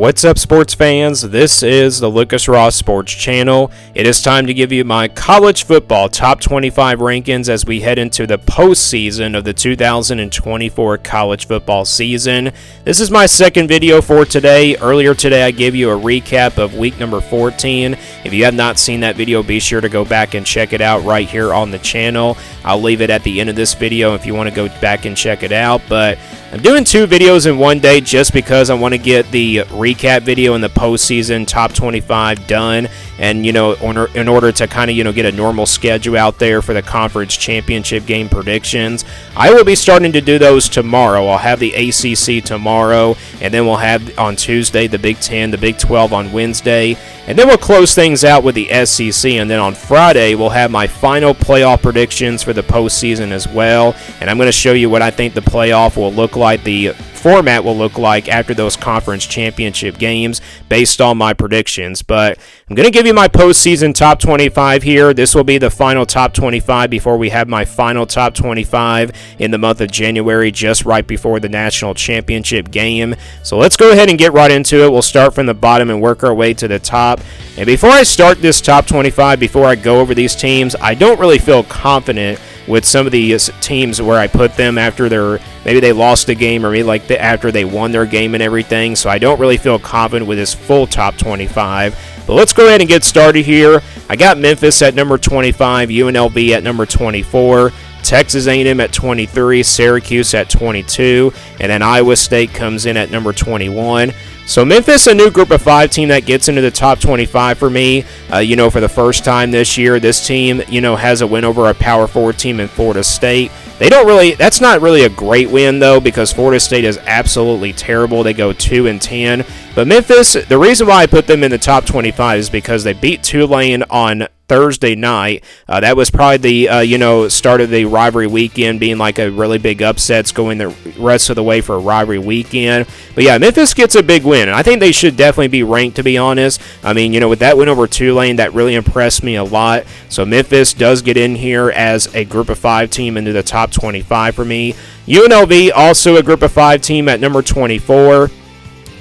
What's up, sports fans? This is the Lucas Ross Sports Channel. It is time to give you my college football top 25 rankings as we head into the postseason of the 2024 college football season. This is my second video for today. Earlier today, I gave you a recap of week number 14. If you have not seen that video, be sure to go back and check it out right here on the channel. I'll leave it at the end of this video if you want to go back and check it out. But I'm doing two videos in one day just because I want to get the recap video and the postseason top 25 done, and in order to kind of get a normal schedule out there for the conference championship game predictions. I will be starting to do those tomorrow. I'll have the ACC tomorrow, and then we'll have on Tuesday the Big 10, the Big 12 on Wednesday, and then we'll close things out with the SEC, and then on Friday we'll have my final playoff predictions for the postseason as well, and I'm going to show you what I think the playoff will look like, the format will look like after those conference championship games based on my predictions. But I'm going to give you my postseason top 25 here. This will be the final top 25 before we have my final top 25 in the month of January, just right before the national championship game. So let's go ahead and get right into it. We'll start from the bottom and work our way to the top. And before I start this top 25, before I go over these teams, I don't really feel confident with some of these teams where I put them after maybe they lost a game, or maybe after they won their game and everything. So I don't really feel confident with this full top 25. But let's go ahead and get started here. I got Memphis at number 25, UNLV at number 24, Texas A&M at 23, Syracuse at 22, and then Iowa State comes in at number 21. So Memphis, a new group of 5 team that gets into the top 25 for me, for the first time this year. This team, has a win over a Power 4 team in Florida State. That's not really a great win, though, because Florida State is absolutely terrible. They go 2-10. But Memphis, the reason why I put them in the top 25 is because they beat Tulane on Thursday night. That was probably the start of the rivalry weekend, being like a really big upsets going the rest of the way for a rivalry weekend. But yeah, Memphis gets a big win, and I think they should definitely be ranked, to be honest. I mean, with that win over Tulane, that really impressed me a lot. So Memphis does get in here as a group of 5 team into the top 25 for me. UNLV, also a group of 5 team at number 24.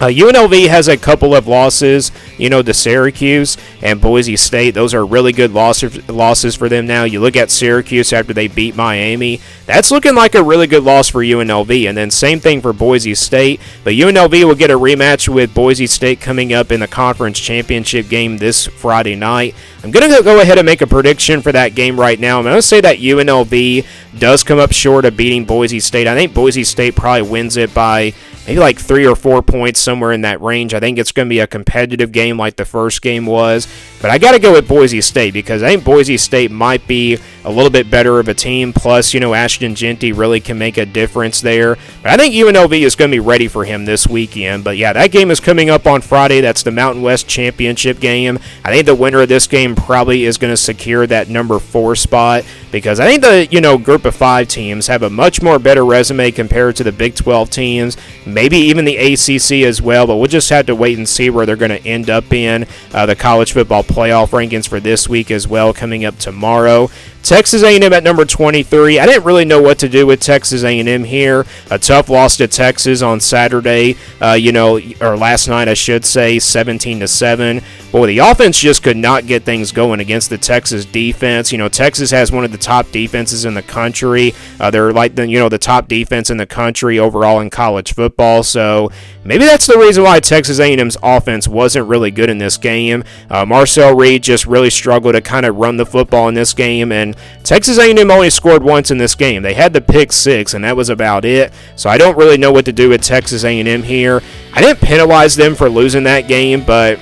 UNLV has a couple of losses, to Syracuse and Boise State. Those are really good losses for them now. You look at Syracuse after they beat Miami. That's looking like a really good loss for UNLV. And then same thing for Boise State. But UNLV will get a rematch with Boise State coming up in the conference championship game this Friday night. I'm going to go ahead and make a prediction for that game right now. I'm going to say that UNLV does come up short of beating Boise State. I think Boise State probably wins it by maybe like 3 or 4 points, somewhere in that range. I think it's going to be a competitive game like the first game was. But I got to go with Boise State because I think Boise State might be a little bit better of a team. Plus, Ashton Jeanty really can make a difference there. But I think UNLV is going to be ready for him this weekend. But yeah, that game is coming up on Friday. That's the Mountain West Championship game. I think the winner of this game probably is going to secure that number 4 spot, because I think the group of 5 teams have a much more better resume compared to the Big 12 teams, maybe even the ACC as well, but we'll just have to wait and see where they're going to end up in the college football playoff rankings for this week as well, coming up tomorrow. Texas A&M at number 23. I didn't really know what to do with Texas A&M here. A tough loss to Texas on Saturday, or last night, I should say, 17-7. Boy, the offense just could not get things going against the Texas defense. Texas has one of the top defenses in the country. They're like the top defense in the country overall in college football. So maybe that's the reason why Texas A&M's offense wasn't really good in this game. Marcel Reed just really struggled to kind of run the football in this game, and Texas A&M only scored once in this game. They had the pick 6, and that was about it. So I don't really know what to do with Texas A&M here. I didn't penalize them for losing that game, but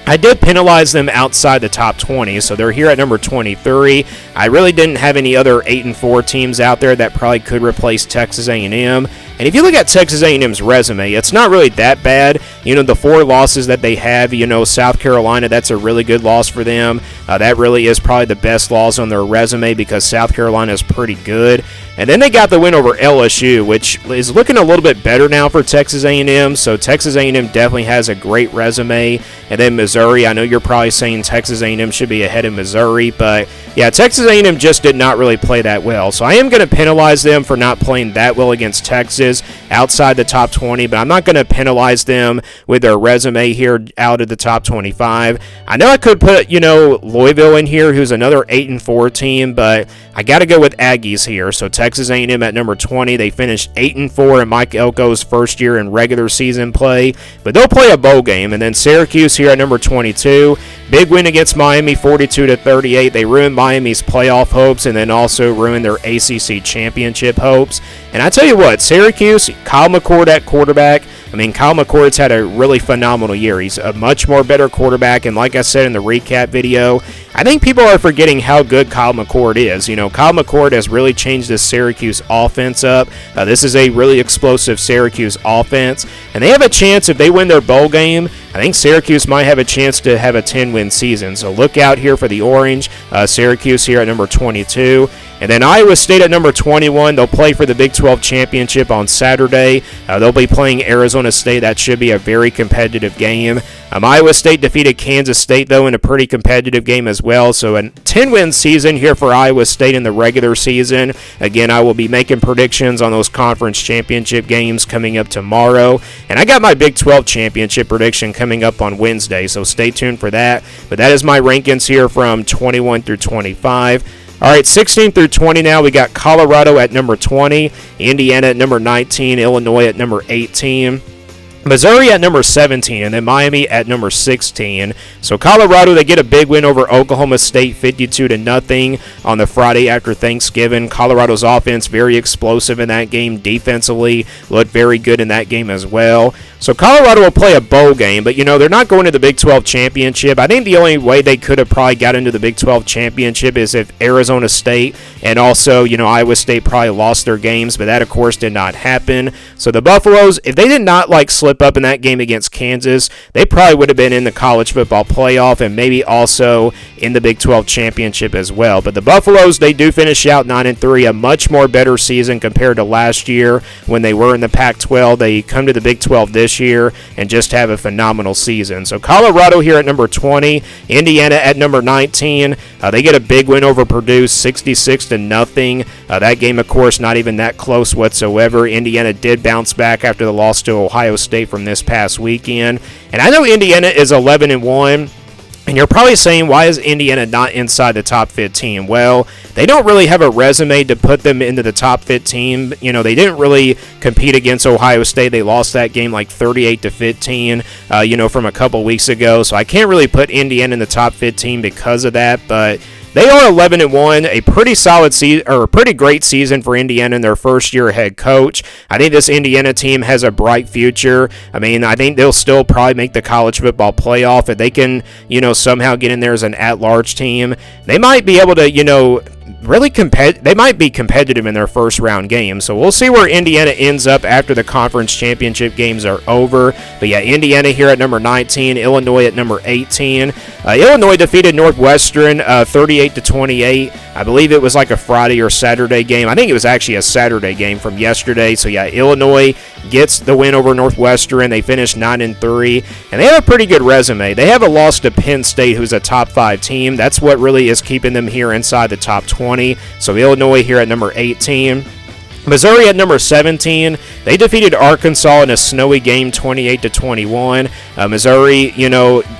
I did penalize them outside the top 20, so they're here at number 23. I really didn't have any other 8-4 teams out there that probably could replace Texas A&M. And if you look at Texas A&M's resume, it's not really that bad. The 4 losses that they have, South Carolina, that's a really good loss for them. That really is probably the best loss on their resume because South Carolina is pretty good. And then they got the win over LSU, which is looking a little bit better now for Texas A&M. So Texas A&M definitely has a great resume. And then Missouri, I know you're probably saying Texas A&M should be ahead of Missouri, but yeah, Texas A&M just did not really play that well. So I am going to penalize them for not playing that well against Texas outside the top 20, but I'm not going to penalize them with their resume here out of the top 25. I know I could put, Louisville in here, who's another 8-4 team, but I got to go with Aggies here. So Texas A&M at number 20. They finished 8-4 in Mike Elko's first year in regular season play, but they'll play a bowl game. And then Syracuse here at number 22. Big win against Miami, 42-38. They ruined Miami's playoff hopes and then also ruined their ACC championship hopes. And I tell you what, Syracuse, Kyle McCord at quarterback. I mean, Kyle McCord's had a really phenomenal year. He's a much more better quarterback, and like I said in the recap video, I think people are forgetting how good Kyle McCord is. Kyle McCord has really changed this Syracuse offense up. This is a really explosive Syracuse offense, and they have a chance if they win their bowl game. I think Syracuse might have a chance to have a 10-win season. So look out here for the Orange. Syracuse here at number 22. And then Iowa State at number 21. They'll play for the Big 12 championship on Saturday. They'll be playing Arizona State. That should be a very competitive game. Iowa State defeated Kansas State, though, in a pretty competitive game as well. So a 10-win season here for Iowa State in the regular season. Again, I will be making predictions on those conference championship games coming up tomorrow. And I got my Big 12 championship prediction coming up on Wednesday, so stay tuned for that. But that is my rankings here from 21 through 25. All right, 16 through 20 now. We got Colorado at number 20, Indiana at number 19, Illinois at number 18. Missouri at number 17, and then Miami at number 16. So Colorado, they get a big win over Oklahoma State, 52-0 on the Friday after Thanksgiving. Colorado's offense very explosive in that game. Defensively looked very good in that game as well. So Colorado will play a bowl game, but they're not going to the Big 12 championship. I think the only way they could have probably got into the Big 12 championship is if Arizona State and also Iowa State probably lost their games, but that of course did not happen. So the Buffaloes, if they did not slip up in that game against Kansas, they probably would have been in the college football playoff and maybe also in the Big 12 championship as well. But the Buffaloes, they do finish out 9-3, a much more better season compared to last year when they were in the Pac-12. They come to the Big 12 this year and just have a phenomenal season. So Colorado here at number 20, Indiana at number 19. They get a big win over Purdue, 66-0. That game, of course, not even that close whatsoever. Indiana did bounce back after the loss to Ohio State from this past weekend. And I know Indiana is 11-1. And you're probably saying, why is Indiana not inside the top 15? Well, they don't really have a resume to put them into the top 15. They didn't really compete against Ohio State. They lost that game 38-15, from a couple weeks ago. So I can't really put Indiana in the top 15 because of that. But they are 11-1, a pretty solid season, or a pretty great season for Indiana in their first year head coach. I think this Indiana team has a bright future. I mean, I think they'll still probably make the college football playoff if they can, somehow get in there as an at-large team. They might be able to, they might be competitive in their first round game. So we'll see where Indiana ends up after the conference championship games are over. But yeah, Indiana here at number 19, Illinois at number 18. Illinois defeated Northwestern 38-28. I believe it was a Friday or Saturday game. I think it was actually a Saturday game from yesterday. So yeah, Illinois gets the win over Northwestern. They finished 9-3, and they have a pretty good resume. They have a loss to Penn State, who's a top 5 team. That's what really is keeping them here inside the top 20. So Illinois here at number 18. Missouri at number 17. They defeated Arkansas in a snowy game, 28-21. Missouri,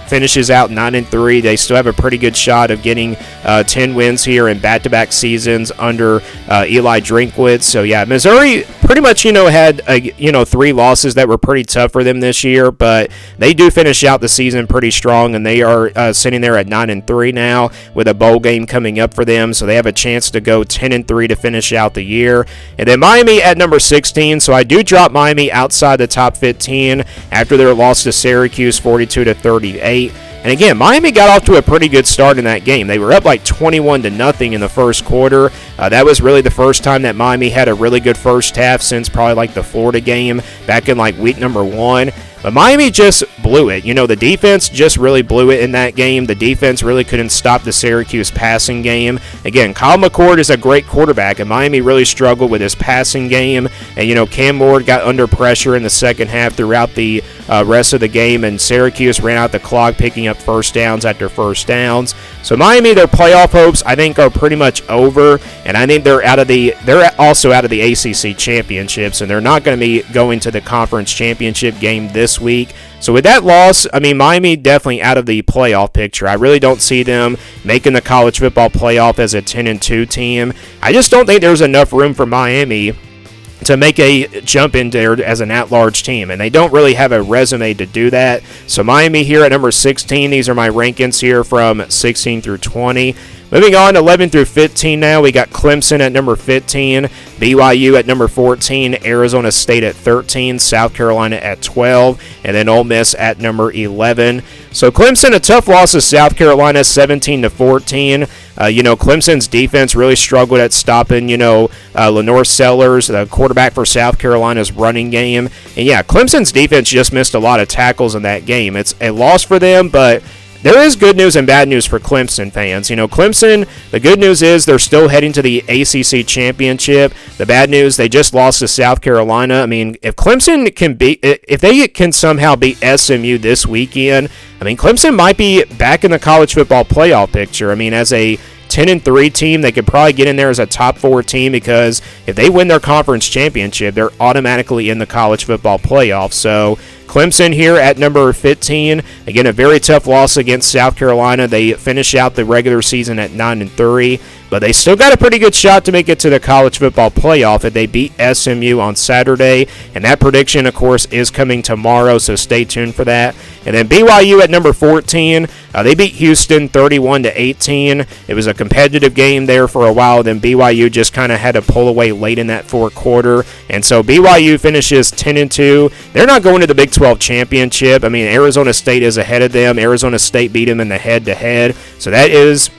finishes out 9-3. They still have a pretty good shot of getting 10 wins here in back-to-back seasons under Eli Drinkwitz. So yeah, Missouri pretty much, had 3 losses that were pretty tough for them this year, but they do finish out the season pretty strong, and they are sitting there at 9-3 now with a bowl game coming up for them. So they have a chance to go 10-3 to finish out the year. And then Miami at number 16. So I do drop Miami outside the top 15 after their loss to Syracuse, 42-38. And again, Miami got off to a pretty good start in that game. They were up 21-0 in the first quarter. That was really the first time that Miami had a really good first half since probably the Florida game back in week number 1. But Miami just blew it. The defense just really blew it in that game. The defense really couldn't stop the Syracuse passing game. Again, Kyle McCord is a great quarterback, and Miami really struggled with his passing game. And, Cam Ward got under pressure in the second half throughout the rest of the game, and Syracuse ran out the clock, picking up first downs after first downs. So Miami, their playoff hopes, I think, are pretty much over, and I think they're also out of the ACC championships, and they're not going to be going to the conference championship game this week. So with that loss, Miami definitely out of the playoff picture. I really don't see them making the college football playoff as a 10-2 team. I just don't think there's enough room for Miami to make a jump in there as an at-large team, and they don't really have a resume to do that. So Miami here at number 16. These are my rankings here from 16 through 20. Moving on, 11 through 15 now, we got Clemson at number 15, BYU at number 14, Arizona State at 13, South Carolina at 12, and then Ole Miss at number 11. So Clemson, a tough loss to South Carolina, 17-14. Clemson's defense really struggled at stopping, Lenore Sellers, the quarterback for South Carolina's running game. And yeah, Clemson's defense just missed a lot of tackles in that game. It's a loss for them, but there is good news and bad news for Clemson fans. Clemson, the good news is they're still heading to the ACC championship. The bad news, they just lost to South Carolina. If Clemson if they can somehow beat SMU this weekend, Clemson might be back in the college football playoff picture. As a 10-3 team, they could probably get in there as a top 4 team, because if they win their conference championship, they're automatically in the college football playoff. So Clemson here at number 15. Again, a very tough loss against South Carolina. They finish out the regular season at 9-3, but they still got a pretty good shot to make it to the college football playoff if they beat SMU on Saturday. And that prediction, of course, is coming tomorrow, so stay tuned for that. And then BYU at number 14. They beat Houston 31-18. It was a competitive game there for a while. Then BYU just kind of had to pull away late in that fourth quarter. And so BYU finishes 10-2. They're not going to the Big 12 championship. Arizona State is ahead of them. Arizona State beat them in the head-to-head. So that is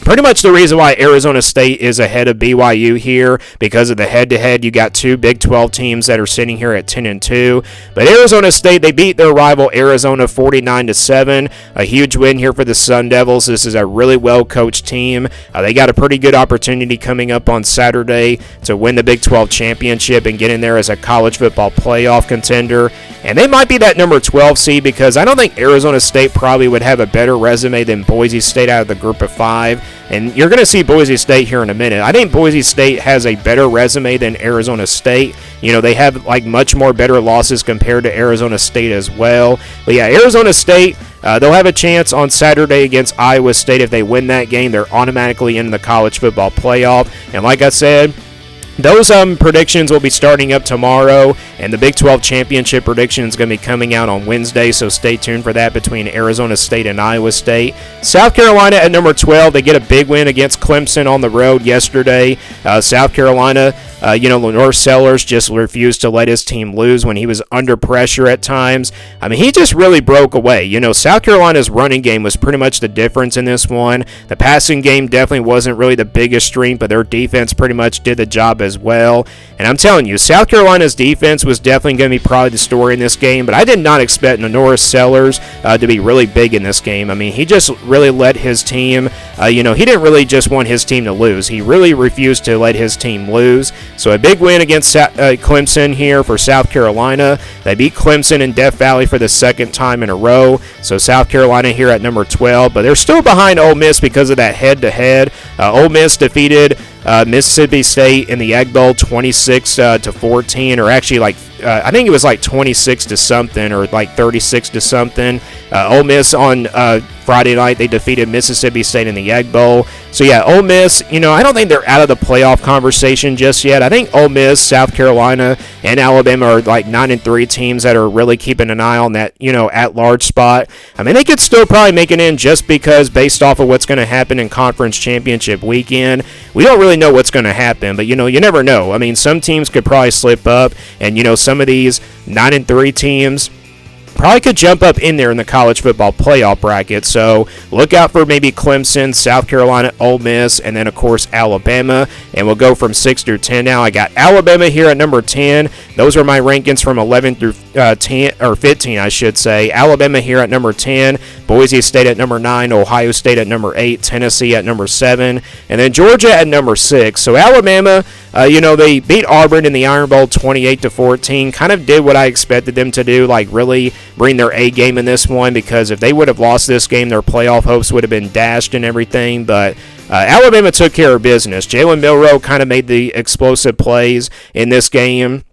pretty much the reason why Arizona State is ahead of BYU here, because of the head-to-head. You got two Big 12 teams that are sitting here at 10-2. But Arizona State, they beat their rival Arizona 49-7. A huge win here for the Sun Devils. This is a really well-coached team. They got a pretty good opportunity coming up on Saturday to win the Big 12 championship and get in there as a college football playoff contender. And they might be that number 12 seed, because I don't think Arizona State probably would have a better resume than Boise State out of the group of 5. And you're going to see Boise State here in a minute. I think Boise State has a better resume than Arizona State. They have much more better losses compared to Arizona State as well. But yeah, Arizona State, they'll have a chance on Saturday against Iowa State. If they win that game, they're automatically in the college football playoff. And like I said, those predictions will be starting up tomorrow, and the Big 12 championship prediction is going to be coming out on Wednesday, so stay tuned for that between Arizona State and Iowa State. South Carolina at number 12, they get a big win against Clemson on the road yesterday. South Carolina, Lenore Sellers just refused to let his team lose when he was under pressure at times. He just really broke away. South Carolina's running game was pretty much the difference in this one. The passing game definitely wasn't really the biggest strength, but their defense pretty much did the job as well. And I'm telling you, South Carolina's defense was definitely going to be probably the story in this game, but I did not expect Lenore Sellers to be really big in this game. He just really let his team, he didn't really just want his team to lose. He really refused to let his team lose. So a big win against Clemson here for South Carolina. They beat Clemson in Death Valley for the second time in a row. So South Carolina here at number 12, but they're still behind Ole Miss because of that head-to-head. Ole Miss defeated Mississippi State in the Egg Bowl 26-14, or actually I think it was 26 to something, or 36 to something. Ole Miss on Friday night, they defeated Mississippi State in the Egg Bowl. So yeah, Ole Miss, I don't think they're out of the playoff conversation just yet. I think Ole Miss, South Carolina, and Alabama are 9-3 teams that are really keeping an eye on that, at-large spot. They could still probably make it in just because based off of what's going to happen in conference championship weekend. We don't really know what's going to happen, but you never know. Some teams could probably slip up, and some of these 9-3 teams probably could jump up in there in the college football playoff bracket. So look out for maybe Clemson, South Carolina, Ole Miss, and then of course Alabama. And we'll go from 6 through 10 now. I got Alabama here at number 10. Those are my rankings from 11 through 10 or 15, I should say. Alabama here at number 10, Boise State at number 9, Ohio State at number 8, Tennessee at number 7, and then Georgia at number 6. So Alabama, they beat Auburn in the Iron Bowl 28-14. Kind of did what I expected them to do, like really bring their A game in this one, because if they would have lost this game, their playoff hopes would have been dashed and everything. But Alabama took care of business. Jalen Milroe kind of made the explosive plays in this game.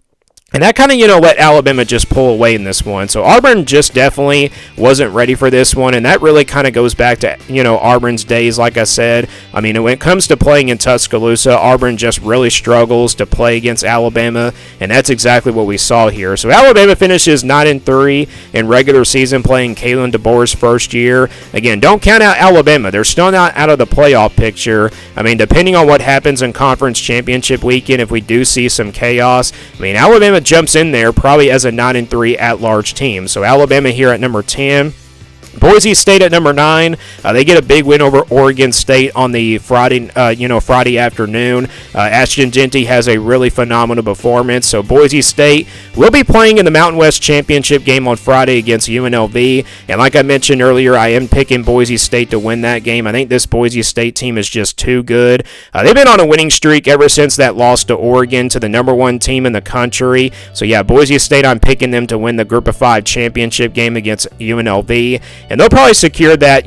And that kind of, let Alabama just pull away in this one. So Auburn just definitely wasn't ready for this one. And that really kind of goes back to, Auburn's days, like I said. I mean, when it comes to playing in Tuscaloosa, Auburn just really struggles to play against Alabama. And that's exactly what we saw here. So Alabama finishes 9-3 in regular season, playing Kalen DeBoer's first year. Again, don't count out Alabama. They're still not out of the playoff picture. I mean, depending on what happens in conference championship weekend, if we do see some chaos, I mean, Alabama jumps in there probably as a 9-3 at-large team. So Alabama here at number 10. Boise State at number 9. They get a big win over Oregon State on the Friday afternoon. Ashton Jeanty has a really phenomenal performance. So Boise State will be playing in the Mountain West Championship game on Friday against UNLV. And like I mentioned earlier, I am picking Boise State to win that game. I think this Boise State team is just too good. They've been on a winning streak ever since that loss to Oregon, to the number 1 team in the country. So yeah, Boise State, I'm picking them to win the Group of 5 championship game against UNLV. And they'll probably secure that,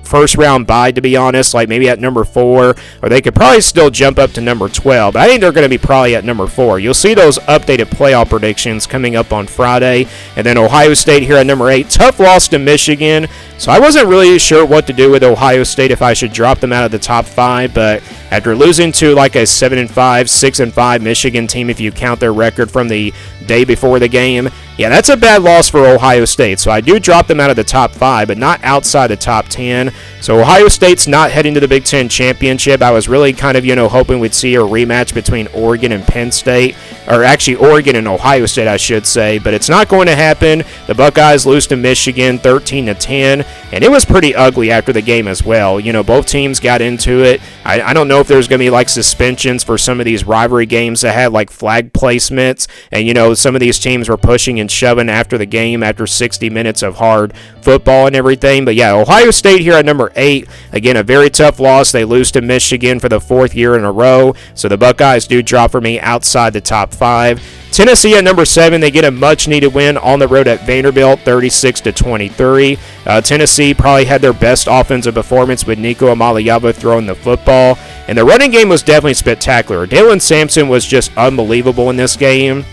first round bye, to be honest, like maybe at number 4, or they could probably still jump up to number 12. But I think they're going to be probably at number 4. You'll see those updated playoff predictions coming up on Friday. And then Ohio State here at number 8. Tough loss to Michigan. So I wasn't really sure what to do with Ohio State, if I should drop them out of the top 5. But after losing to like a 7-5, 6-5 Michigan team, if you count their record from the day before the game, yeah, that's a bad loss for Ohio State. So I do drop them out of the top 5, but not outside the top 10. So Ohio State's not heading to the Big Ten Championship. I was really kind of, hoping we'd see a rematch between Oregon and Penn State, or actually Oregon and Ohio State, I should say, but it's not going to happen. The Buckeyes lose to Michigan 13-10, and it was pretty ugly after the game as well. Both teams got into it. I don't know if there's going to be like suspensions for some of these rivalry games that had like flag placements, and some of these teams were pushing and shoving after the game after 60 minutes of hard football and everything. But yeah, Ohio State here at number 8. Again, a very tough loss. They lose to Michigan for the 4th year in a row. So the Buckeyes do drop for me outside the top 5. Tennessee at number 7, they get a much-needed win on the road at Vanderbilt, 36-23. Tennessee probably had their best offensive performance with Nico Amaliaba throwing the football, and the running game was definitely spectacular. Dalen Sampson was just unbelievable in this game.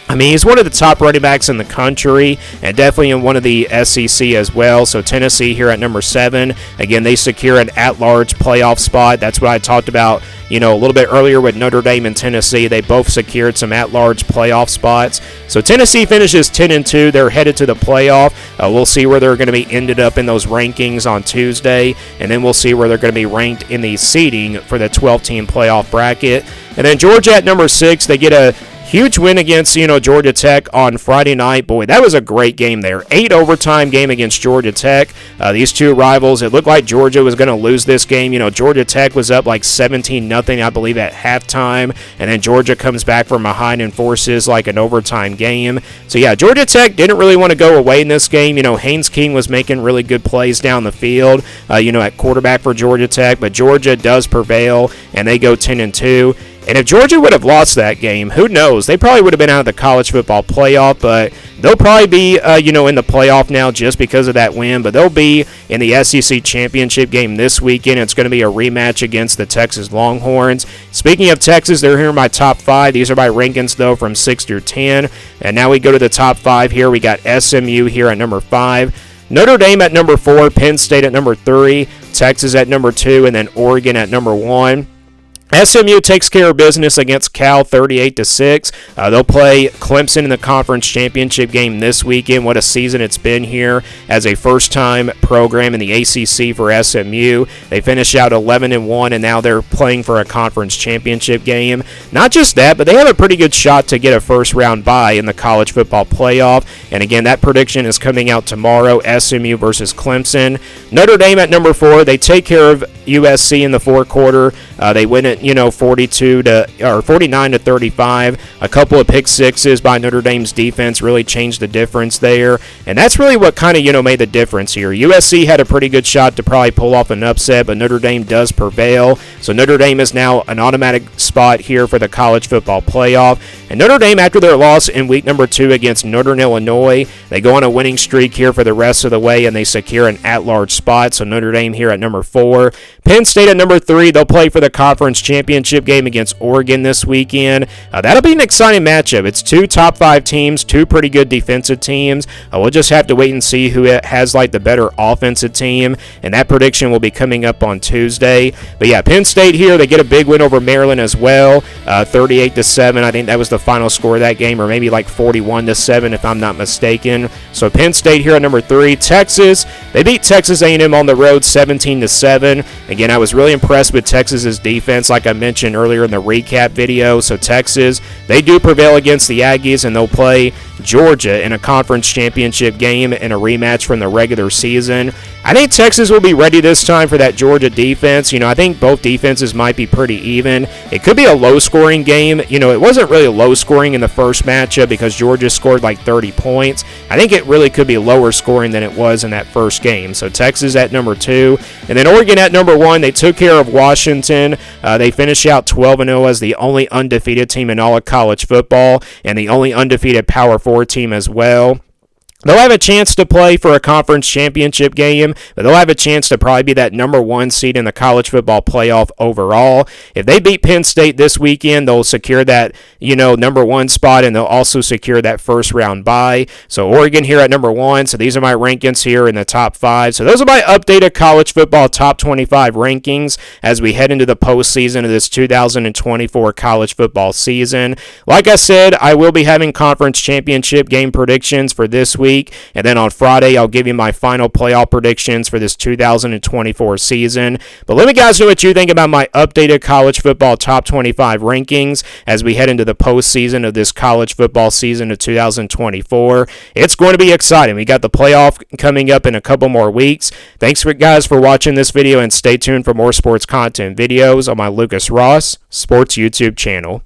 I mean, he's one of the top running backs in the country, and definitely in one of the SEC as well. So Tennessee here at number 7. Again, they secure an at-large playoff spot. That's what I talked about, a little bit earlier with Notre Dame and Tennessee. They both secured some at-large playoff spots. So Tennessee finishes 10-2. They're headed to the playoff. We'll see where they're going to be ended up in those rankings on Tuesday, and then we'll see where they're going to be ranked in the seeding for the 12-team playoff bracket. And then Georgia at number 6, they get a huge win against, Georgia Tech on Friday night. Boy, that was a great game there. 8 overtime game against Georgia Tech. These two rivals, it looked like Georgia was going to lose this game. Georgia Tech was up like 17-0, I believe, at halftime. And then Georgia comes back from behind and forces like an overtime game. So, yeah, Georgia Tech didn't really want to go away in this game. Haynes King was making really good plays down the field, at quarterback for Georgia Tech. But Georgia does prevail, and they go 10-2. And if Georgia would have lost that game, who knows? They probably would have been out of the college football playoff, but they'll probably be, in the playoff now just because of that win. But they'll be in the SEC championship game this weekend. It's going to be a rematch against the Texas Longhorns. Speaking of Texas, they're here in my top 5. These are my rankings, though, from 6 through 10. And now we go to the top 5 here. We got SMU here at number 5. Notre Dame at number 4. Penn State at number 3. Texas at number 2. And then Oregon at number 1. SMU takes care of business against Cal 38-6. They'll play Clemson in the conference championship game this weekend. What a season it's been here as a first-time program in the ACC for SMU. They finish out 11-1, and now they're playing for a conference championship game. Not just that, but they have a pretty good shot to get a first-round bye in the college football playoff. And again, that prediction is coming out tomorrow, SMU versus Clemson. Notre Dame at number 4. They take care of USC in the fourth quarter. They win it, 49 to 35. A couple of pick sixes by Notre Dame's defense really changed the difference there, and that's really what kind of made the difference here. USC had a pretty good shot to probably pull off an upset, but Notre Dame does prevail. So Notre Dame is now an automatic spot here for the college football playoff. And Notre Dame, after their loss in week number 2 against Northern Illinois, they go on a winning streak here for the rest of the way, and they secure an at-large spot. So Notre Dame here at number 4. Penn State at number 3. They'll play for the conference championship game against Oregon this weekend. That'll be an exciting matchup. It's 2 top 5 teams, 2 pretty good defensive teams. We'll just have to wait and see who has the better offensive team, and that prediction will be coming up on Tuesday. But yeah, Penn State here, they get a big win over Maryland as well, 38-7. I think that was the final score of that game, or maybe 41-7 if I'm not mistaken. So Penn State here at number 3. Texas, they beat Texas A&M on the road 17-7. Again, I was really impressed with Texas's defense, like I mentioned earlier in the recap video. So Texas, they do prevail against the Aggies, and they'll play Georgia in a conference championship game in a rematch from the regular season. I think Texas will be ready this time for that Georgia defense. I think both defenses might be pretty even. It could be a low-scoring game. It wasn't really low-scoring in the first matchup because Georgia scored 30 points. I think it really could be lower scoring than it was in that first game. So Texas at number 2. And then Oregon at number 1. They took care of Washington. They finished out 12-0 as the only undefeated team in all of college football and the only undefeated Power 4 team as well. They'll have a chance to play for a conference championship game, but they'll have a chance to probably be that number 1 seed in the college football playoff overall. If they beat Penn State this weekend, they'll secure that, number 1 spot, and they'll also secure that first round bye. So Oregon here at number 1. So these are my rankings here in the top 5. So those are my updated college football top 25 rankings as we head into the postseason of this 2024 college football season. Like I said, I will be having conference championship game predictions for this week. And then on Friday, I'll give you my final playoff predictions for this 2024 season. But let me guys know what you think about my updated college football top 25 rankings as we head into the postseason of this college football season of 2024. It's going to be exciting. We got the playoff coming up in a couple more weeks. Thanks guys for watching this video, and stay tuned for more sports content videos on my Lucas Ross Sports YouTube channel.